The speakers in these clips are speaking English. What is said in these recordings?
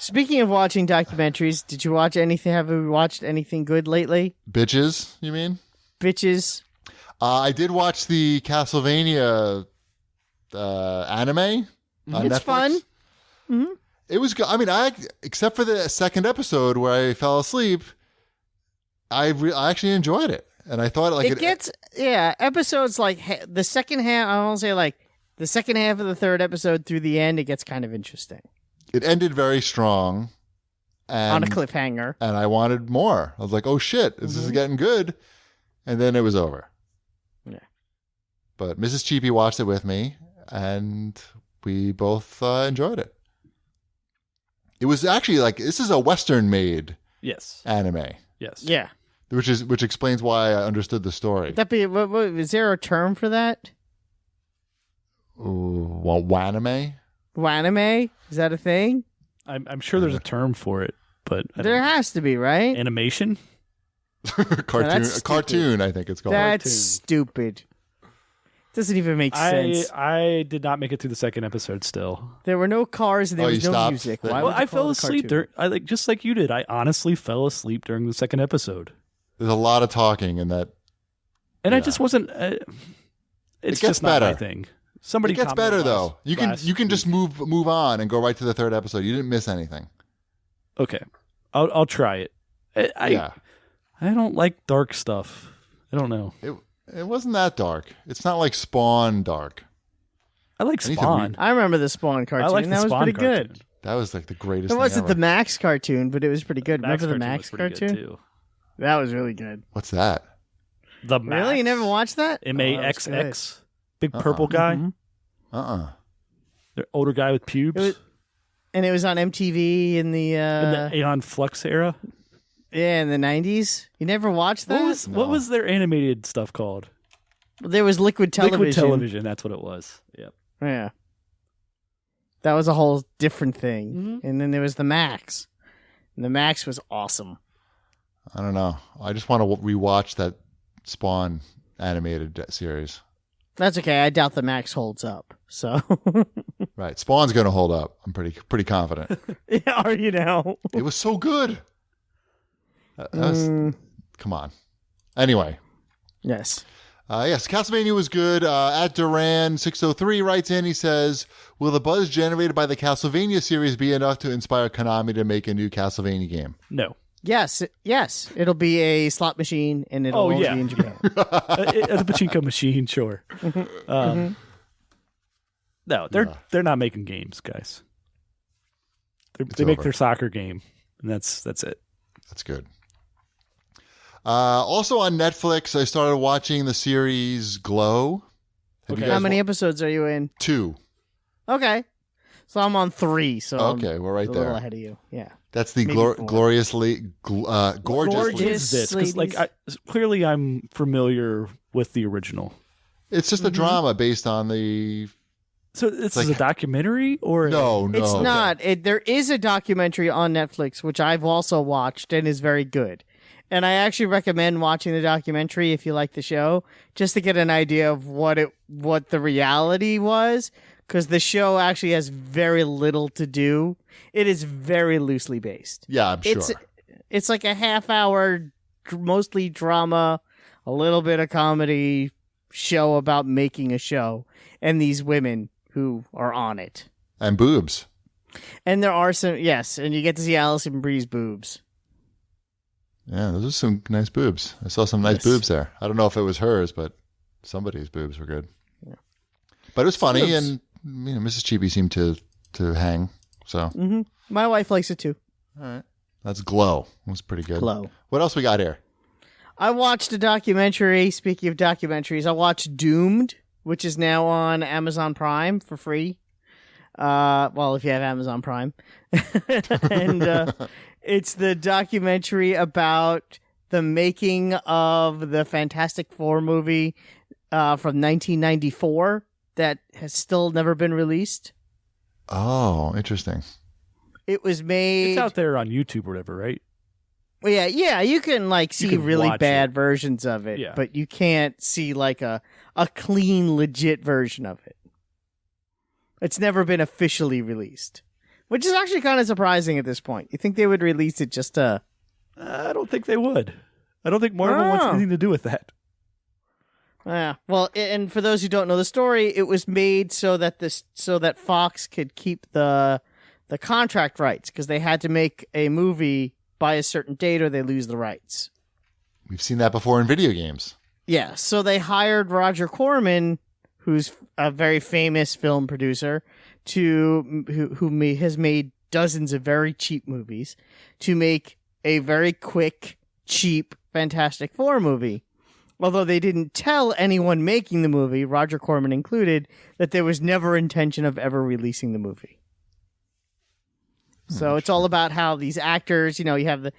Speaking of watching documentaries, did you watch anything? Have you watched anything good lately? Bitches, you mean? Bitches. I did watch the Castlevania anime on It's Netflix. fun. Mm-hmm. It was good. I mean, except for the second episode where I fell asleep, I actually enjoyed it, and I thought episodes like the second half. I won't say like the second half of the third episode through the end. It gets kind of interesting. It ended very strong, on a cliffhanger, and I wanted more. I was like, "Oh shit, this is getting good," and then it was over. Yeah, but Mrs. Cheapy watched it with me, and we both enjoyed it. It was actually like this is a Western-made anime. Yes. Yeah. Which explains why I understood the story. Is there a term for that? Well, wanime? Wanime? Is that a thing? I'm sure there's a term for it, but there has to be, right? Animation? Cartoon, I think it's called. That's stupid. Doesn't even make sense. I did not make it through the second episode still. There were no cars and there was no music. Why I fell asleep just like you did. I honestly fell asleep during the second episode. There's a lot of talking in that. And I just wasn't it gets just better. Not my thing. Somebody it gets better though. You can just move on and go right to the third episode. You didn't miss anything. Okay. I'll try it. I don't like dark stuff. I don't know. It wasn't that dark. It's not like Spawn dark. I like Spawn. I remember the Spawn cartoon. I like that was pretty good. That was like the greatest. It wasn't thing ever. the Max cartoon, but it was pretty good. Remember the Max cartoon? Too. That was really good. What's that? The Max. Really? You never watched that? MAXX. Big purple guy. Mm-hmm. The older guy with pubes. It was on MTV in the Aeon Flux era. Yeah, in the 90s. You never watched that? What was their animated stuff called? There was Liquid Television. Liquid Television, that's what it was. Yep. Yeah. That was a whole different thing. Mm-hmm. And then there was the Max. And the Max was awesome. I don't know. I just want to rewatch that Spawn animated series. That's okay. I doubt the Max holds up. So right. Spawn's going to hold up. I'm pretty confident. Yeah, are you now? It was so good. Come on. Anyway. Yes. Yes, Castlevania was good. At Duran603 writes in, he says, will the buzz generated by the Castlevania series be enough to inspire Konami to make a new Castlevania game? No. Yes. It'll be a slot machine, and it'll be in Japan. The pachinko machine, sure. No, they're not making games, guys. They make their soccer game, and that's it. That's good. Also on Netflix, I started watching the series Glow. How many episodes are you in? 2. Okay. So I'm on 3. So okay, we're right a there. little ahead of you. Yeah. That's the gorgeously gorgeous this because clearly I'm familiar with the original. It's just a drama based on the. So this is a documentary, or no? It's not. There is a documentary on Netflix which I've also watched and is very good. And I actually recommend watching the documentary if you like the show, just to get an idea of what the reality was, because the show actually has very little to do. It is very loosely based. Yeah, I'm sure. It's like a half-hour, mostly drama, a little bit of comedy show about making a show, and these women who are on it. And boobs. And there are some, yes, and you get to see Alison Brie's boobs. Yeah, those are some nice boobs. I saw some nice boobs there. I don't know if it was hers, but somebody's boobs were good. Yeah. But it was funny, and Mrs. Cheapy seemed to hang. So my wife likes it too. All right, that's Glow. It was pretty good. Glow. What else we got here? I watched a documentary. Speaking of documentaries, I watched Doomed, which is now on Amazon Prime for free. Well, if you have Amazon Prime, and it's the documentary about the making of the Fantastic Four movie from 1994 that has still never been released. Oh, interesting. It was made. It's out there on YouTube or whatever, right? Well, yeah. You can see really bad versions of it, but you can't see like a clean, legit version of it. It's never been officially released. Which is actually kind of surprising at this point. You think they would release it just to... I don't think they would. I don't think Marvel wants anything to do with that. Yeah. Well, and for those who don't know the story, it was made so that Fox could keep the contract rights, because they had to make a movie by a certain date or they lose the rights. We've seen that before in video games. Yeah. So they hired Roger Corman, who's a very famous film producer, who has made dozens of very cheap movies, to make a very quick, cheap Fantastic Four movie. Although they didn't tell anyone making the movie, Roger Corman included, that there was never intention of ever releasing the movie. So it's all about how these actors, you have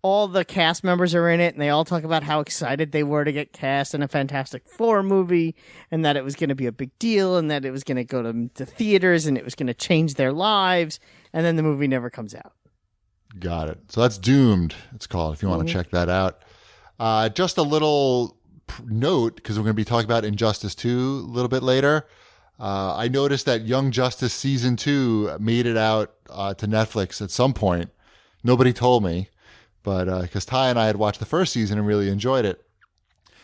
all the cast members are in it, and they all talk about how excited they were to get cast in a Fantastic Four movie, and that it was going to be a big deal, and that it was going to go to theaters, and it was going to change their lives, and then the movie never comes out. Got it. So that's Doomed, it's called, if you want to check that out. Just a little note, because we're going to be talking about Injustice 2 a little bit later. I noticed that Young Justice Season 2 made it out to Netflix at some point. Nobody told me, but because Ty and I had watched the first season and really enjoyed it.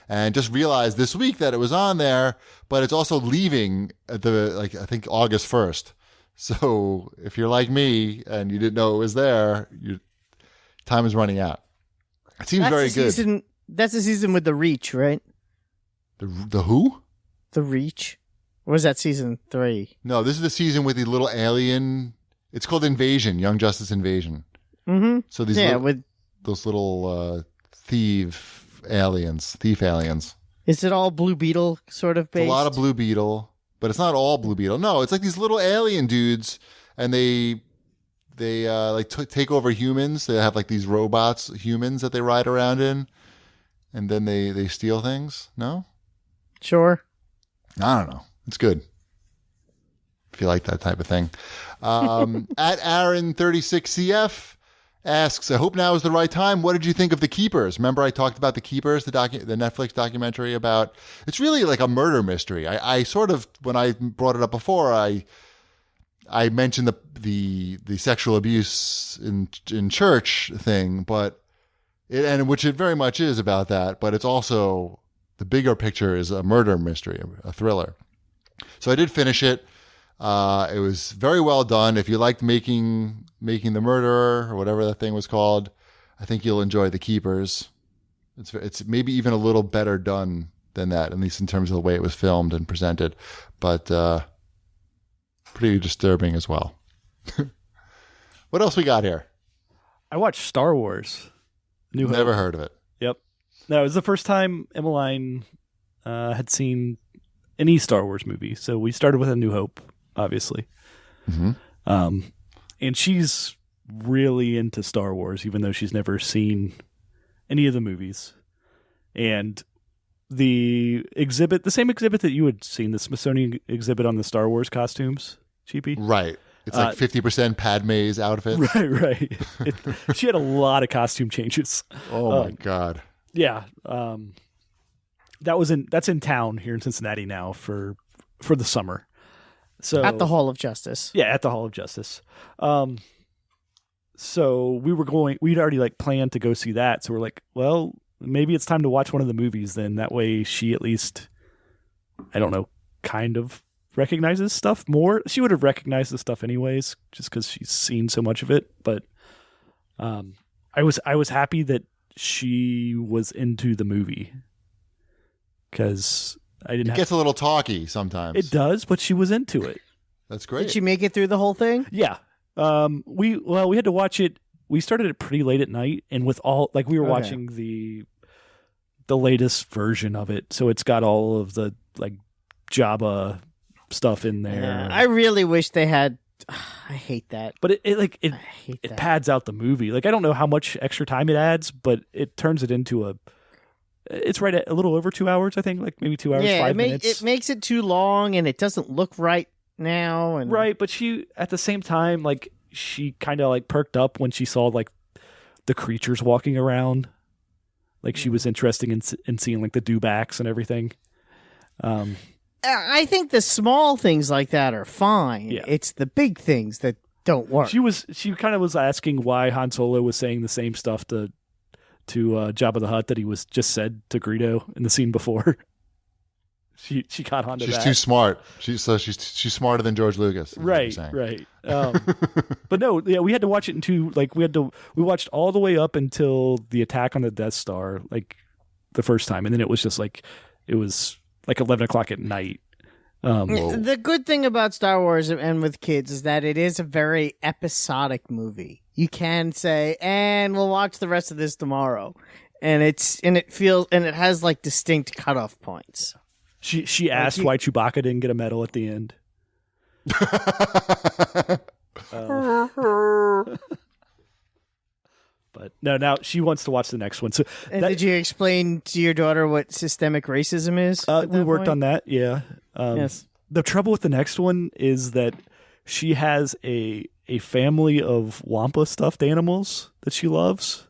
And just realized this week that it was on there, but it's also leaving at I think August 1st. So if you're like me and you didn't know it was there, your time is running out. It seems very good. That's the season with the Reach, right? The who? The Reach. Or was that season 3? No, this is the season with the little alien. It's called Invasion, Young Justice Invasion. Mm-hmm. So these those little thief aliens. Is it all Blue Beetle sort of based? It's a lot of Blue Beetle, but it's not all Blue Beetle. No, it's like these little alien dudes, and they take over humans. They have like these humans that they ride around in, and then they steal things. No? Sure. I don't know. It's good. If you like that type of thing. At Aaron36CF asks, I hope now is the right time. What did you think of The Keepers? Remember I talked about The Keepers, the Netflix documentary about, it's really like a murder mystery. I sort of, when I brought it up before, I mentioned the sexual abuse in church thing, but which it very much is about that, but it's also, the bigger picture is a murder mystery, a thriller. So I did finish it. It was very well done. If you liked making the murderer or whatever that thing was called, I think you'll enjoy The Keepers. It's maybe even a little better done than that, at least in terms of the way it was filmed and presented, but pretty disturbing as well. What else we got here? I watched Star Wars. Never heard of it. Yep. No, it was the first time Emmeline had seen any Star Wars movie. So we started with A New Hope, obviously. Mm-hmm. And she's really into Star Wars, even though she's never seen any of the movies. And the same exhibit that you had seen, the Smithsonian exhibit on the Star Wars costumes, Cheapy? Right. It's like 50% Padme's outfit. Right. She had a lot of costume changes. Oh, my God. Yeah. That's in town here in Cincinnati now for the summer. So at the Hall of Justice. Yeah, at the Hall of Justice. So we'd already planned to go see that. So we're like, well, maybe it's time to watch one of the movies then. That way she at least, I don't know, kind of recognizes stuff more. She would have recognized the stuff anyways, just because she's seen so much of it. But I was happy that she was into the movie. Because it gets a little talky sometimes. It does, but she was into it. That's great. Did she make it through the whole thing? Yeah. We had to watch it. We started it pretty late at night, and with all we were watching the latest version of it, so it's got all of the Jabba stuff in there. Yeah, I really wish they had. I hate that. But it pads out the movie. I don't know how much extra time it adds, but it turns it into it's right at a little over 2 hours, I think, maybe 2 hours, 5 minutes. It makes it too long, and it doesn't look right now. And... Right, but she, at the same time, she kind of perked up when she saw the creatures walking around. She was interested in seeing the dewbacks and everything. I think the small things like that are fine. Yeah. It's the big things that don't work. She kind of was asking why Han Solo was saying the same stuff to Jabba the Hutt that he was just said to Greedo in the scene before. She caught on to that. She's too smart. She's smarter than George Lucas. Right. But no, yeah, we had to watch it we watched all the way up until the attack on the Death Star, like the first time, and then it was just like it was like 11 o'clock at night. The good thing about Star Wars and with kids is that it is a very episodic movie. You can say, and we'll watch the rest of this tomorrow, and it has like distinct cutoff points. She asked why Chewbacca didn't get a medal at the end. But no, now she wants to watch the next one. So did you explain to your daughter what systemic racism is? We worked on that, yeah. Yes. The trouble with the next one is that she has a family of Wampa stuffed animals that she loves.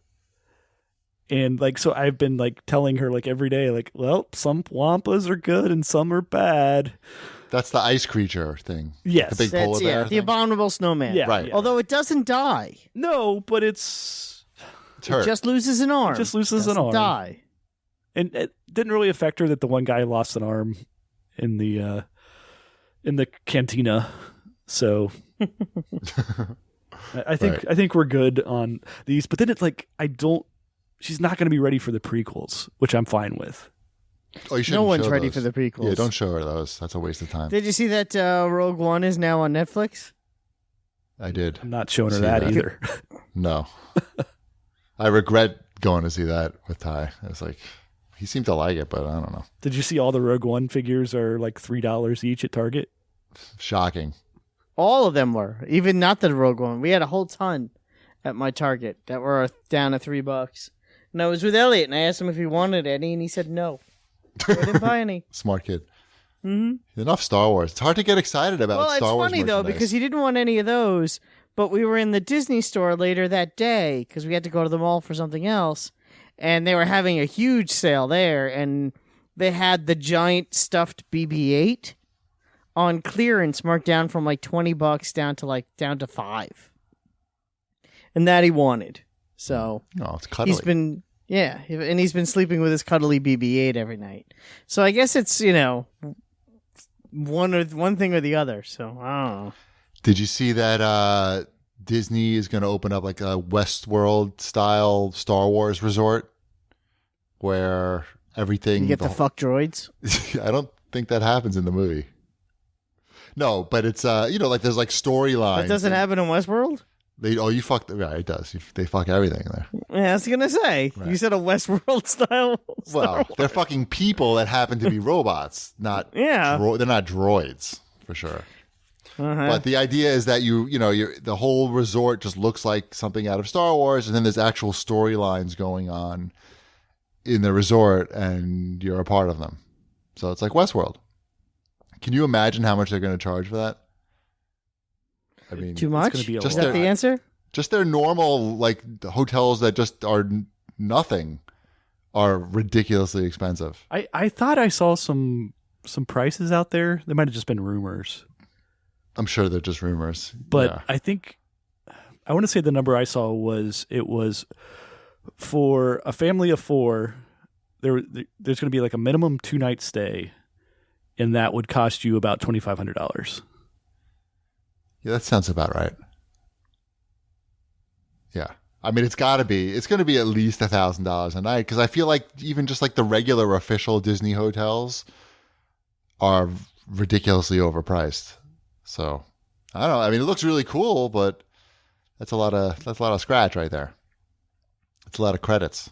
And like, so I've been like telling her like every day, like, well, some Wampas are good and some are bad. That's the ice creature thing. Yes. The big polar bear the thing? abominable snowman. Yeah. Right. Yeah. Although it doesn't die. No, but It's hurt. It just loses an arm. Doesn't die. And it didn't really affect her that the one guy lost an arm in the cantina. So I think we're good on these. But then it's like she's not going to be ready for the prequels, which I'm fine with. Oh, no one's ready for the prequels. Yeah, don't show her those. That's a waste of time. Did you see that Rogue One is now on Netflix? I did. I'm not showing her that either. No. I regret going to see that with Ty. I was like, he seemed to like it, but I don't know. Did you see all the Rogue One figures are like $3 each at Target? Shocking. All of them were. Even not the Rogue One. We had a whole ton at my Target that were down to $3. And I was with Elliot, and I asked him if he wanted any, and he said no. So I didn't buy any. Smart kid. Mm-hmm. Enough Star Wars. It's hard to get excited about Star Wars. Well, it's funny, though, because he didn't want any of those, but we were in the Disney store later that day, because we had to go to the mall for something else, and they were having a huge sale there, and they had the giant stuffed BB-8 on clearance, marked down from like $20 down to $5. And that he wanted. So it's cuddly. he's been sleeping with his cuddly BB-8 every night. So I guess it's one thing or the other. So I don't know. Did you see that Disney is going to open up like a Westworld style Star Wars resort where everything you get to fuck droids? I don't think that happens in the movie. No, but it's like there's like storylines. That doesn't happen in Westworld? You fuck. Yeah, it does. They fuck everything there. Yeah, I was gonna say. Right. You said a Westworld style. Well, they're fucking people that happen to be robots, not they're not droids for sure. Uh-huh. But the idea is that the whole resort just looks like something out of Star Wars, and then there's actual storylines going on in the resort, and you're a part of them. So it's like Westworld. Can you imagine how much they're going to charge for that? I mean, too much? Is that the answer? Just their normal the hotels that just are nothing are ridiculously expensive. I thought I saw some prices out there. They might have just been rumors. I'm sure they're just rumors. But yeah. I think I want to say the number I saw was for a family of 4. There's going to be like a minimum 2-night stay, and that would cost you about $2,500. Yeah, that sounds about right. Yeah. I mean, it's going to be at least $1,000 a night, because I feel like even just like the regular official Disney hotels are ridiculously overpriced. So I don't know. I mean, it looks really cool, but that's a lot of scratch right there. It's a lot of credits.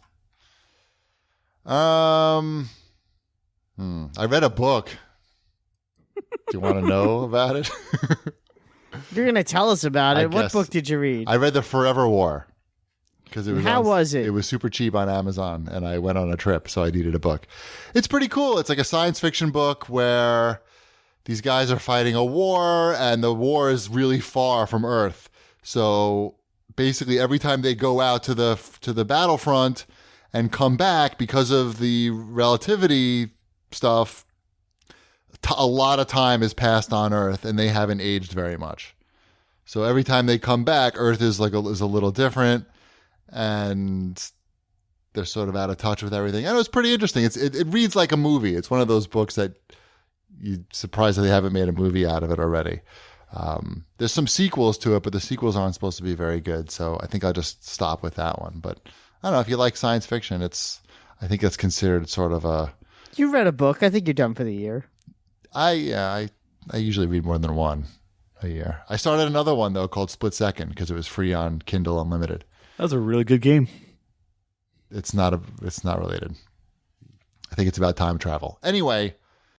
I read a book. Do you want to know about it? You're going to tell us about it. What book did you read? I read The Forever War. How was it? It was super cheap on Amazon, and I went on a trip, so I needed a book. It's pretty cool. It's like a science fiction book where these guys are fighting a war, and the war is really far from Earth. So basically, every time they go out to the battlefront and come back, because of the relativity stuff, a lot of time is passed on Earth, and they haven't aged very much. So every time they come back, Earth is is a little different, and they're sort of out of touch with everything. And it was pretty interesting. It reads like a movie. It's one of those books that you're surprised that they haven't made a movie out of it already. There's some sequels to it, but the sequels aren't supposed to be very good. So I think I'll just stop with that one. But I don't know, if you like science fiction, I think it's considered sort of a... You read a book. I think you're done for the year. I usually read more than one a year. I started another one though called Split Second because it was free on Kindle Unlimited. That was a really good game. It's not related. I think it's about time travel. Anyway,